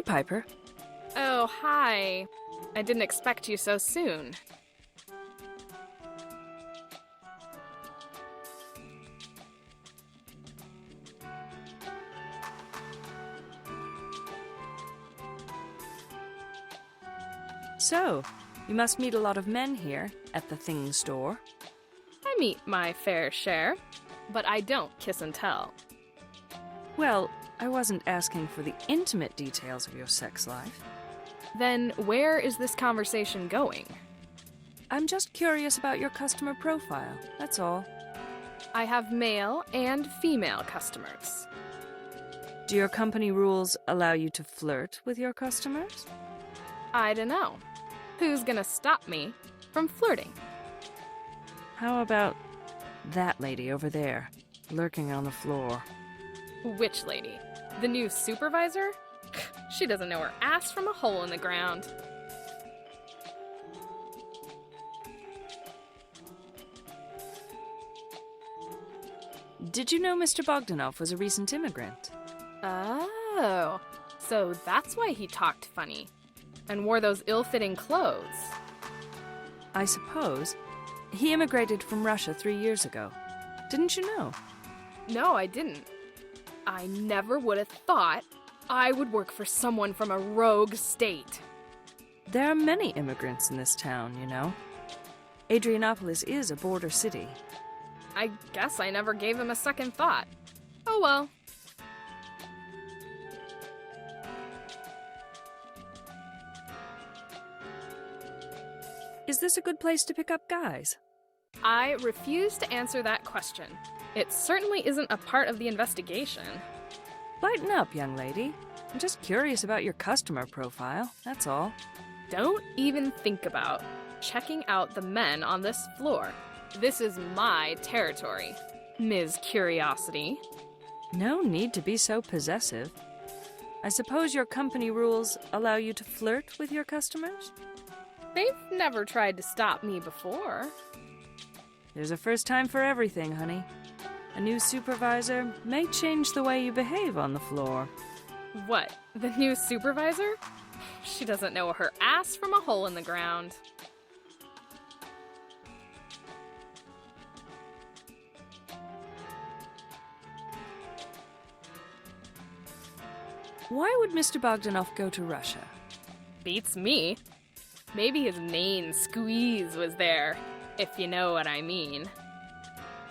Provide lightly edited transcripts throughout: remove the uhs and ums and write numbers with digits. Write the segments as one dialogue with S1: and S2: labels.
S1: Hi, Piper.
S2: Oh, hi. I didn't expect you so soon.
S1: So, you must meet a lot of men here at the thing store.
S2: I meet my fair share, but I don't kiss and tell.
S1: Well, I wasn't asking for the intimate details of your sex life.
S2: Then where is this conversation going?
S1: I'm just curious about your customer profile, that's all.
S2: I have male and female customers.
S1: Do your company rules allow you to flirt with your customers?
S2: I don't know. Who's gonna stop me from flirting?
S1: How about that lady over there, lurking on the floor?
S2: Which lady? The new supervisor? She doesn't know her ass from a hole in the ground.
S1: Did you know Mr. Bogdanov was a recent immigrant?
S2: Oh, so that's why he talked funny and wore those ill-fitting clothes.
S1: I suppose. He immigrated from Russia 3 years ago. Didn't you know?
S2: No, I didn't. I never would have thought I would work for someone from a rogue state.
S1: There are many immigrants in this town, you know. Adrianopolis is a border city.
S2: I guess I never gave him a second thought. Oh well.
S1: Is this a good place to pick up guys?
S2: I refuse to answer that question. It certainly isn't a part of the investigation.
S1: Lighten up, young lady. I'm just curious about your customer profile, that's all.
S2: Don't even think about checking out the men on this floor. This is my territory, Ms. Curiosity.
S1: No need to be so possessive. I suppose your company rules allow you to flirt with your customers?
S2: They've never tried to stop me before.
S1: There's a first time for everything, honey. A new supervisor may change the way you behave on the floor.
S2: What, the new supervisor? She doesn't know her ass from a hole in the ground.
S1: Why would Mr. Bogdanov go to Russia?
S2: Beats me. Maybe his main squeeze was there, if you know what I mean.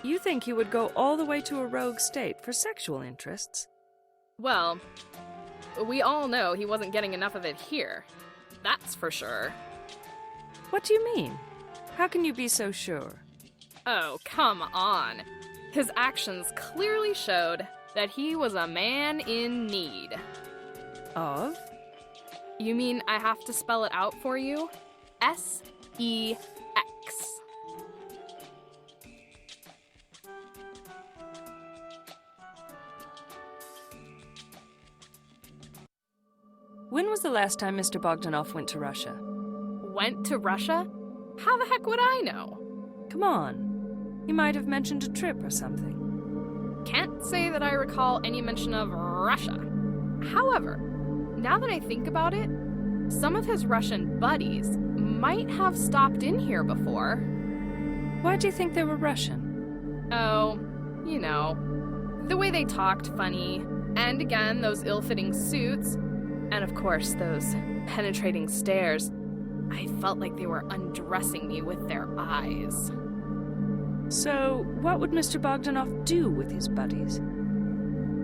S1: You think he would go all the way to a rogue state for sexual interests?
S2: Well, we all know he wasn't getting enough of it here. That's for sure.
S1: What do you mean? How can you be so sure?
S2: Oh, come on. His actions clearly showed that he was a man in need.
S1: Of?
S2: You mean I have to spell it out for you? S-E-X.
S1: When was the last time Mr. Bogdanov went to Russia?
S2: Went to Russia? How the heck would I know?
S1: Come on. He might have mentioned a trip or something.
S2: Can't say that I recall any mention of Russia. However, now that I think about it, some of his Russian buddies might have stopped in here before.
S1: Why do you think they were Russian?
S2: Oh, you know, the way they talked funny, and again, those ill-fitting suits, and of course, those penetrating stares. I felt like they were undressing me with their eyes.
S1: So, what would Mr. Bogdanov do with his buddies?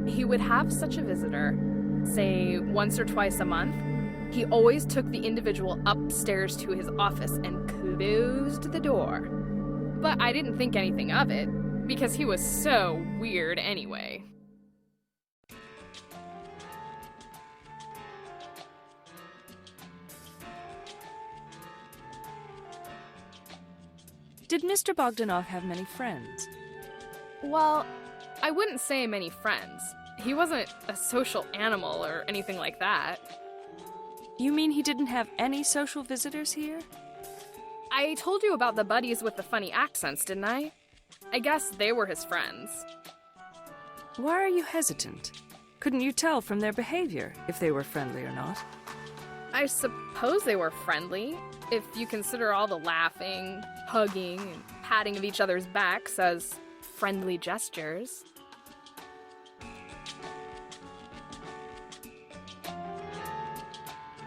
S2: He would have such a visitor, say once or twice a month. He always took the individual upstairs to his office and closed the door. But I didn't think anything of it, because he was so weird anyway.
S1: Did Mr. Bogdanov have many friends?
S2: Well, I wouldn't say many friends. He wasn't a social animal or anything like that.
S1: You mean he didn't have any social visitors here?
S2: I told you about the buddies with the funny accents, didn't I guess they were his friends.
S1: Why are you hesitant? Couldn't you tell from their behavior if they were friendly or not?
S2: I suppose they were friendly, if you consider all the laughing, hugging, and patting of each other's backs as friendly gestures.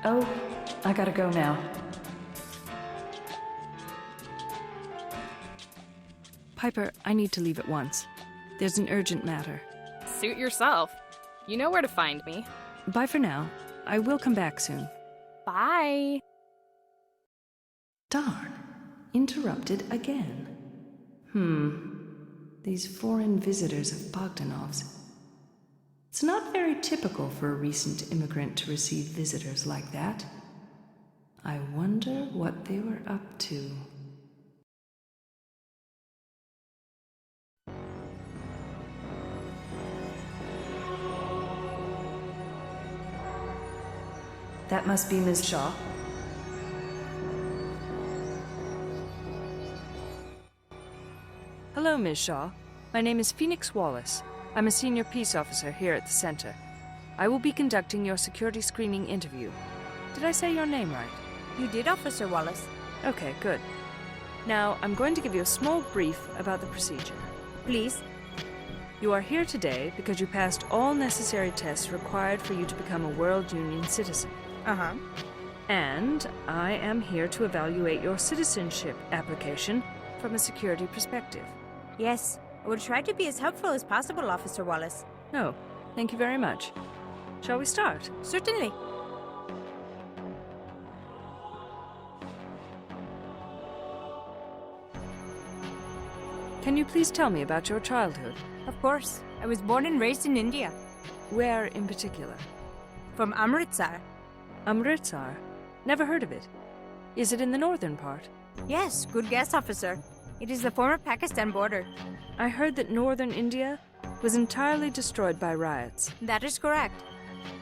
S1: Oh, I gotta go now. Piper, I need to leave at once. There's an urgent matter.
S2: Suit yourself. You know where to find me.
S1: Bye for now. I will come back soon.
S2: Bye.
S1: Darn. Interrupted again. These foreign visitors of Bogdanov's. It's not very typical for a recent immigrant to receive visitors like that. I wonder what they were up to. That must be Ms. Shaw. Hello, Ms. Shaw. My name is Phoenix Wallace. I'm a senior peace officer here at the center. I will be conducting your security screening interview. Did I say your name right?
S3: You did, Officer Wallace.
S1: Okay, good. Now, I'm going to give you a small brief about the procedure.
S3: Please.
S1: You are here today because you passed all necessary tests required for you to become a World Union citizen.
S3: Uh-huh.
S1: And I am here to evaluate your citizenship application from a security perspective.
S3: Yes, I will try to be as helpful as possible, Officer Wallace.
S1: Oh, thank you very much. Shall we start?
S3: Certainly.
S1: Can you please tell me about your childhood?
S3: Of course. I was born and raised in India.
S1: Where in particular?
S3: From Amritsar.
S1: Amritsar? Never heard of it. Is it in the northern part?
S3: Yes, good guess, Officer. It is the former Pakistan border.
S1: I heard that northern India was entirely destroyed by riots.
S3: That is correct.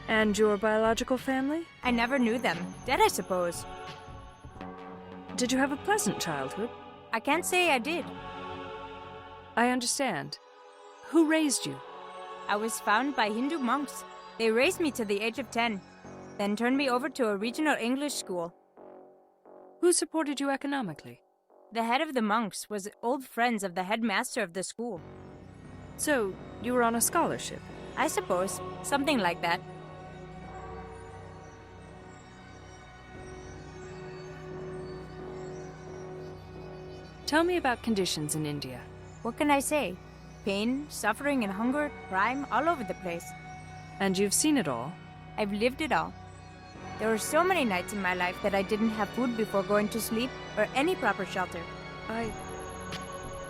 S1: And your biological family?
S3: I never knew them. Dead, I suppose.
S1: Did you have a pleasant childhood?
S3: I can't say I did.
S1: I understand. Who raised you?
S3: I was found by Hindu monks. They raised me to the age of 10, then turned me over to a regional English school.
S1: Who supported you economically?
S3: The head of the monks was old friends of the headmaster of the school.
S1: So, you were on a scholarship?
S3: I suppose, something like that.
S1: Tell me about conditions in India.
S3: What can I say? Pain, suffering, and hunger, crime, all over the place.
S1: And you've seen it all?
S3: I've lived it all. There were so many nights in my life that I didn't have food before going to sleep or any proper shelter.
S1: I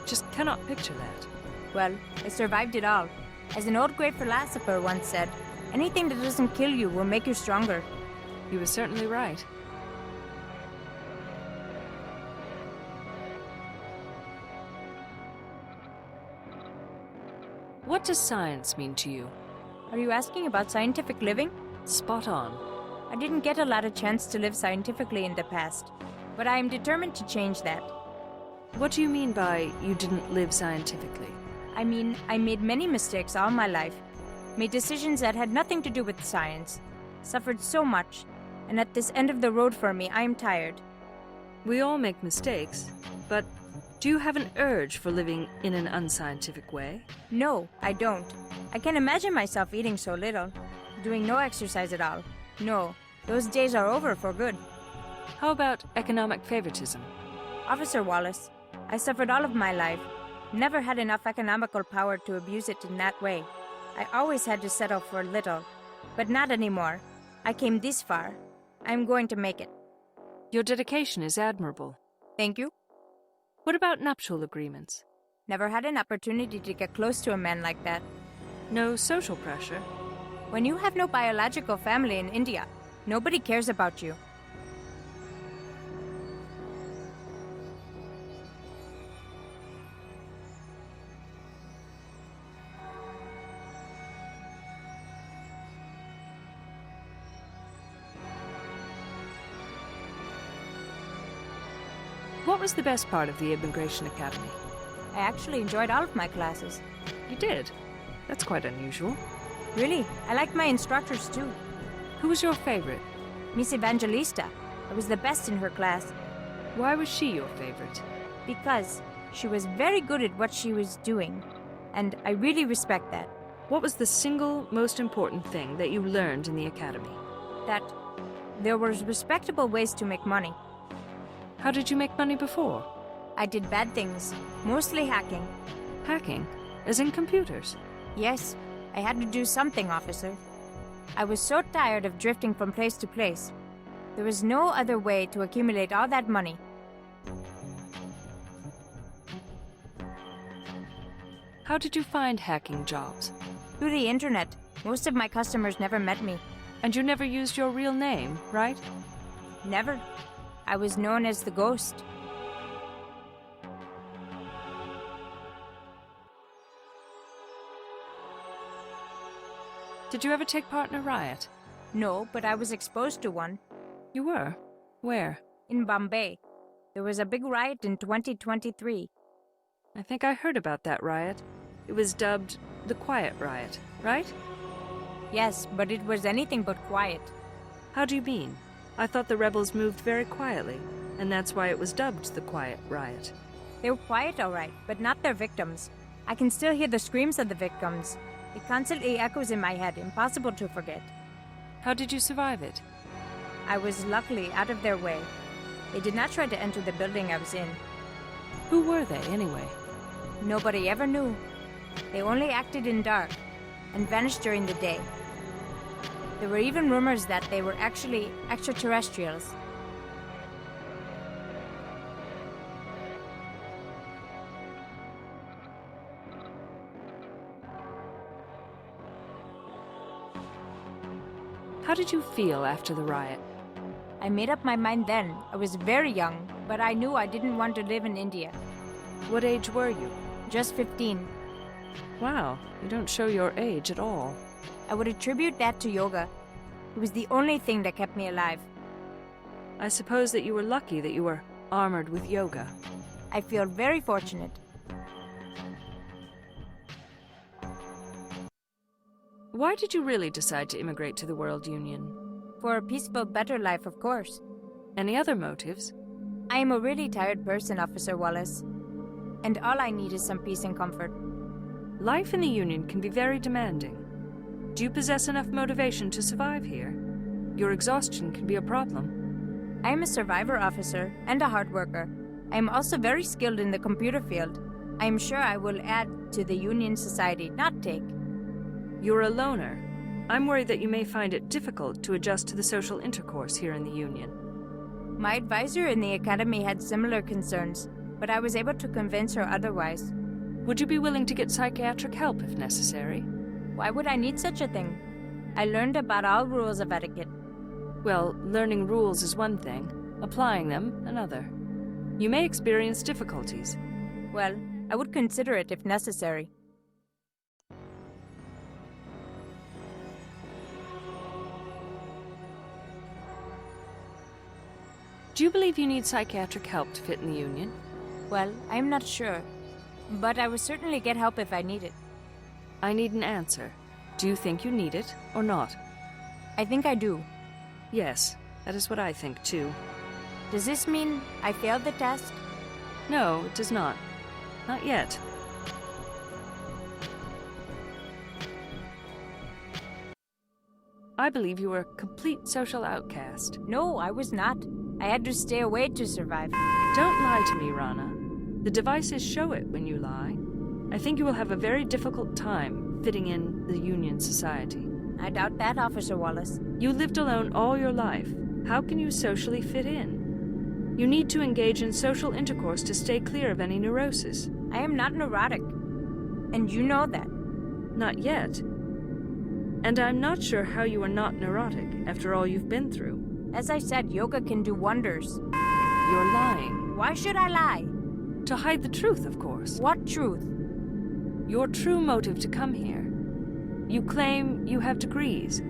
S1: just cannot picture that.
S3: Well, I survived it all. As an old great philosopher once said, anything that doesn't kill you will make you stronger.
S1: He was certainly right. What does science mean to you?
S3: Are you asking about scientific living?
S1: Spot on.
S3: I didn't get a lot of chance to live scientifically in the past, but I am determined to change that.
S1: What do you mean by you didn't live scientifically?
S3: I mean, I made many mistakes all my life, made decisions that had nothing to do with science, suffered so much, and at this end of the road for me, I am tired.
S1: We all make mistakes, but do you have an urge for living in an unscientific way?
S3: No, I don't. I can imagine myself eating so little, doing no exercise at all. No, those days are over for good.
S1: How about economic favoritism?
S3: Officer Wallace, I suffered all of my life. Never had enough economical power to abuse it in that way. I always had to settle for little, but not anymore. I came this far. I'm going to make it.
S1: Your dedication is admirable.
S3: Thank you.
S1: What about nuptial agreements?
S3: Never had an opportunity to get close to a man like that.
S1: No social pressure?
S3: When you have no biological family in India, nobody cares about you.
S1: What was the best part of the Immigration Academy?
S3: I actually enjoyed all of my classes.
S1: You did? That's quite unusual.
S3: Really, I liked my instructors too.
S1: Who was your favorite?
S3: Miss Evangelista. I was the best in her class
S1: Why was she your favorite?
S3: because she was very good at what she was doing, and I really respect that.
S1: What was the single most important thing that you learned in the academy?
S3: That there was respectable ways to make money.
S1: How did you make money before?
S3: I did bad things, mostly hacking.
S1: Hacking? As in computers?
S3: Yes, I had to do something, officer. I was so tired of drifting from place to place. There was no other way to accumulate all that money.
S1: How did you find hacking jobs?
S3: Through the internet. Most of my customers never met me.
S1: And you never used your real name, right?
S3: Never. I was known as the Ghost.
S1: Did you ever take part in a riot?
S3: No, but I was exposed to one.
S1: You were? Where?
S3: In Bombay. There was a big riot in 2023.
S1: I think I heard about that riot. It was dubbed the Quiet Riot, right?
S3: Yes, but it was anything but quiet.
S1: How do you mean? I thought the rebels moved very quietly, and that's why it was dubbed the Quiet Riot.
S3: They were quiet, all right, but not their victims. I can still hear the screams of the victims. It constantly echoes in my head, impossible to forget.
S1: How did you survive it?
S3: I was luckily out of their way. They did not try to enter the building I was in.
S1: Who were they, anyway?
S3: Nobody ever knew. They only acted in dark and vanished during the day. There were even rumors that they were actually extraterrestrials.
S1: How did you feel after the riot?
S3: I made up my mind then. I was very young, but I knew I didn't want to live in India.
S1: What age were you?
S3: Just 15.
S1: Wow, you don't show your age at all.
S3: I would attribute that to yoga. It was the only thing that kept me alive.
S1: I suppose that you were lucky that you were armored with yoga.
S3: I feel very fortunate.
S1: Why did you really decide to immigrate to the World Union?
S3: For a peaceful, better life, of course.
S1: Any other motives?
S3: I am a really tired person, Officer Wallace. And all I need is some peace and comfort.
S1: Life in the Union can be very demanding. Do you possess enough motivation to survive here? Your exhaustion can be a problem.
S3: I am a survivor officer and a hard worker. I am also very skilled in the computer field. I am sure I will add to the Union society, not take.
S1: You're a loner. I'm worried that you may find it difficult to adjust to the social intercourse here in the Union.
S3: My advisor in the academy had similar concerns, but I was able to convince her otherwise.
S1: Would you be willing to get psychiatric help if necessary?
S3: Why would I need such a thing? I learned about all rules of etiquette.
S1: Well, learning rules is one thing, applying them another. You may experience difficulties.
S3: Well, I would consider it if necessary.
S1: Do you believe you need psychiatric help to fit in the Union?
S3: Well, I am not sure, but I would certainly get help if I need it.
S1: I need an answer. Do you think you need it or not?
S3: I think I do.
S1: Yes, that is what I think too.
S3: Does this mean I failed the test?
S1: No, it does not. Not yet. I believe you were a complete social outcast.
S3: No, I was not. I had to stay away to survive.
S1: Don't lie to me, Rana. The devices show it when you lie. I think you will have a very difficult time fitting in the Union society.
S3: I doubt that, Officer Wallace.
S1: You lived alone all your life. How can you socially fit in? You need to engage in social intercourse to stay clear of any neurosis.
S3: I am not neurotic. And you know that.
S1: Not yet. And I'm not sure how you are not neurotic after all you've been through.
S3: As I said, yoga can do wonders.
S1: You're lying.
S3: Why should I lie?
S1: To hide the truth, of course.
S3: What truth?
S1: Your true motive to come here. You claim you have degrees,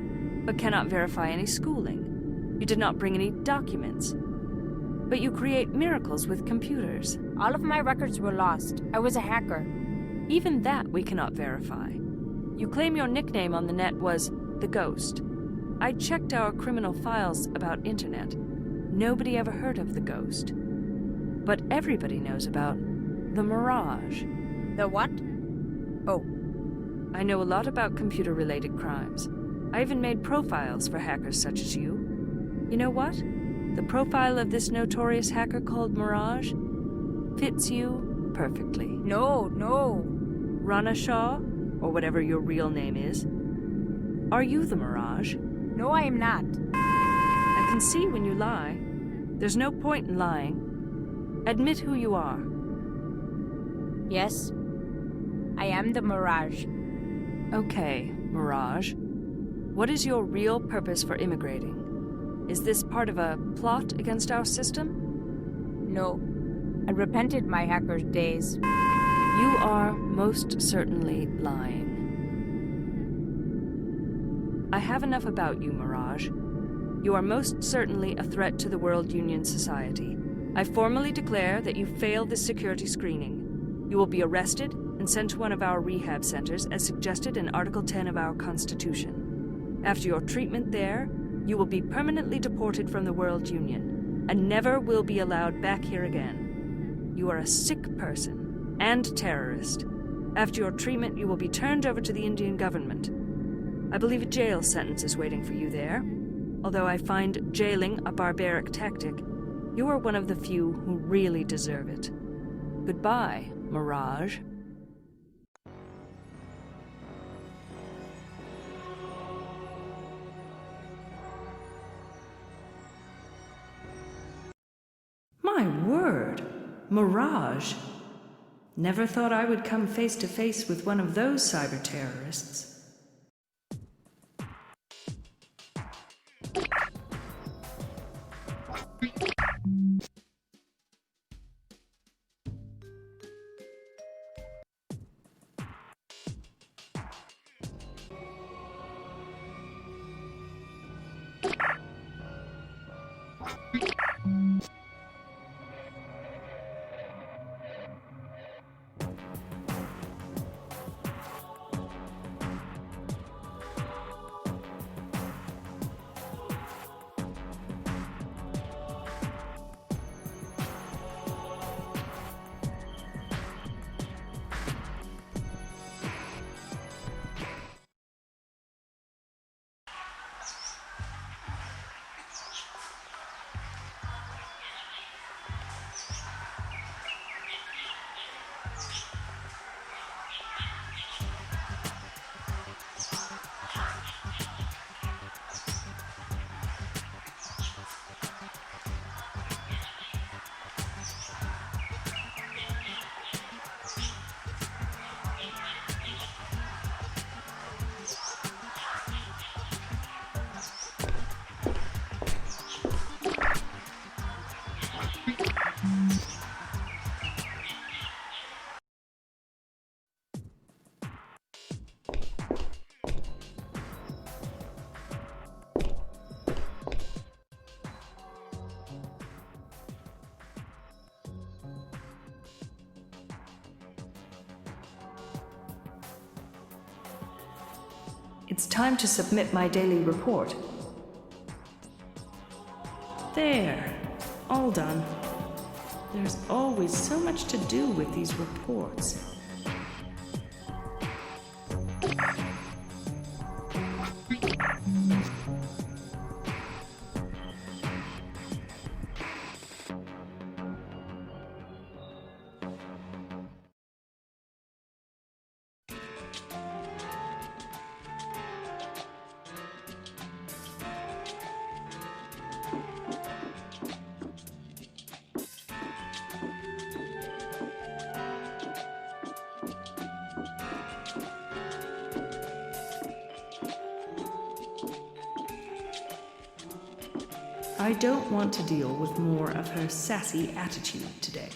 S1: but cannot verify any schooling. You did not bring any documents. But you create miracles with computers.
S3: All of my records were lost. I was a hacker.
S1: Even that we cannot verify. You claim your nickname on the net was The Ghost. I checked our criminal files about internet. Nobody ever heard of The Ghost. But everybody knows about the Mirage.
S3: The what? Oh,
S1: I know a lot about computer-related crimes. I even made profiles for hackers such as you. You know what? The profile of this notorious hacker called Mirage fits you perfectly.
S3: no.
S1: Rana Shaw, or whatever your real name is. Are you the Mirage?
S3: No, I am not.
S1: I can see when you lie. There's no point in lying. Admit who you are.
S3: Yes, I am the Mirage.
S1: Okay, Mirage. What is your real purpose for immigrating? Is this part of a plot against our system?
S3: No, I repented my hacker's days.
S1: You are most certainly lying. I have enough about you, Mirage. You are most certainly a threat to the World Union Society. I formally declare that you failed this security screening. You will be arrested and sent to one of our rehab centers as suggested in Article 10 of our Constitution. After your treatment there, you will be permanently deported from the World Union and never will be allowed back here again. You are a sick person and terrorist. After your treatment, you will be turned over to the Indian government. I believe a jail sentence is waiting for you there. Although I find jailing a barbaric tactic, you are one of the few who really deserve it. Goodbye, Mirage. My word, Mirage. Never thought I would come face to face with one of those cyber terrorists. It's time to submit my daily report. There, all done. There's always so much to do with these reports. I don't want to deal with more of her sassy attitude today.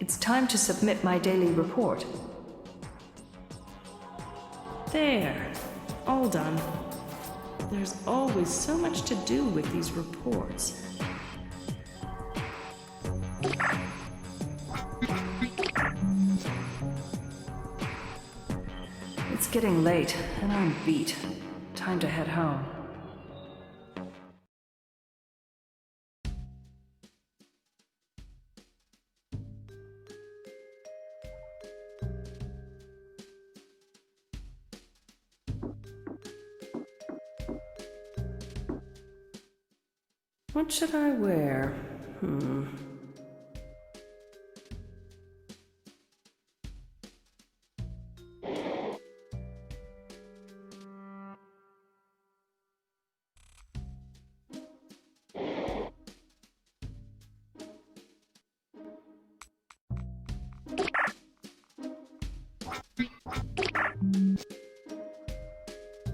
S1: It's time to submit my daily report. There. All done. There's always so much to do with these reports. It's getting late, and I'm beat. Time to head home. What should I wear?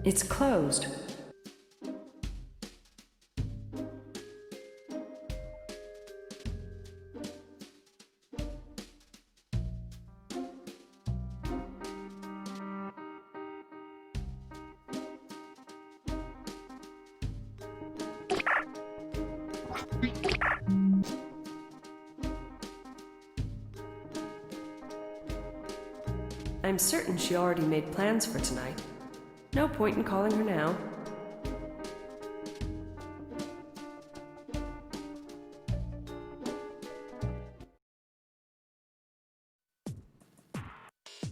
S1: It's closed. I'm certain she already made plans for tonight. No point in calling her now.